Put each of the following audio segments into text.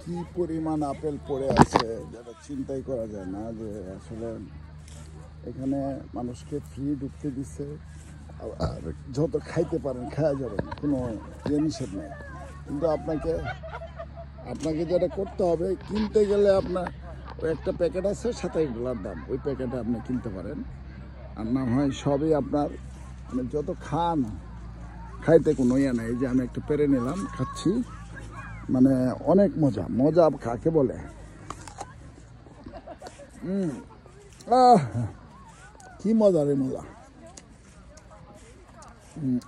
কি পরিমাণ আপেল পড়ে আছে যেটা চিন্তাই করা যায় না, যে আসলে এখানে মানুষকে ফ্রি ঢুকতে দিচ্ছে, আর যত খাইতে পারেন খাওয়া যাবেন, কোনো নিষেধ নেই। কিন্তু আপনাকে যেটা করতে হবে, কিনতে গেলে আপনার ওই একটা প্যাকেট আছে $27 দাম, ওই প্যাকেটে আপনি কিনতে পারেন। আর না হয় সবই আপনার মানে যত খান, খাইতে কোনো ইয়ে নাই। যে আমি একটা পেরে নিলাম, খাচ্ছি, মানে অনেক মজা। মজা কাকে বলে? কি মজা রে মজা।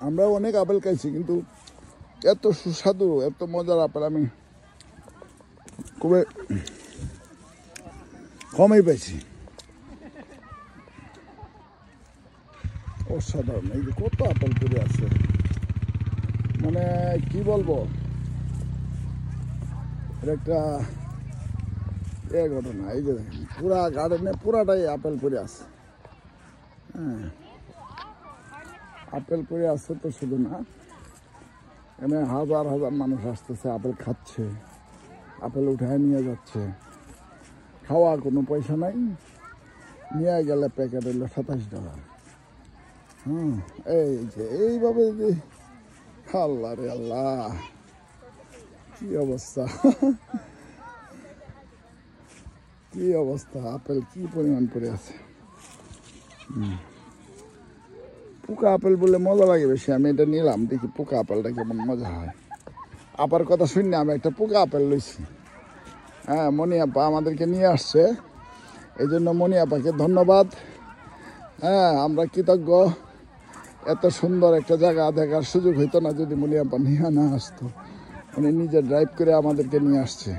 আমরা অনেক আপেল খাইছি, কিন্তু এত সুস্বাদু, এত মজার আপেল আমি খুবই কমই পাইছি। অসাধারণ। এই যে কত আপেল পড়ে আছে, মানে কি বলবো, এটা একটা ঘটনা। এই যে দেখেন, পুরা গার্ডেনে পুরাটাই আপেল পড়ে আছে। হ্যাঁ, আপেল পড়ে আছে তো শুধু না, এখানে হাজার হাজার মানুষ আসতেছে, আপেল খাচ্ছে, আপেল উঠায় নিয়ে যাচ্ছে। খাওয়া কোনো পয়সা নাই, নিয়ে গেলে প্যাকেট হলো $27। এই যে এইভাবে যদি, আল্লাহ রে আল্লাহ, কি অবস্থা, কি অবস্থা। আপেল কি পরিমাণ পড়ে আছে। পোকা আপেল বলে মজা লাগে বেশি। আমি এটা নিলাম, দেখি পোকা আপেলটা কেমন মজা হয়। আপার কথা শুনে আমি একটা পোকা আপেল লইছি। হ্যাঁ, মনি আপা আমাদেরকে নিয়ে আসছে, এই জন্য মনি আপাকে ধন্যবাদ। হ্যাঁ, আমরা কৃতজ্ঞ। এত সুন্দর একটা জায়গা দেখার সুযোগ হইতো না যদি মনি আপা নিয়ে না আসতো। উনি নিজে ড্রাইভ করে আমাদেরকে নিয়ে আসছে।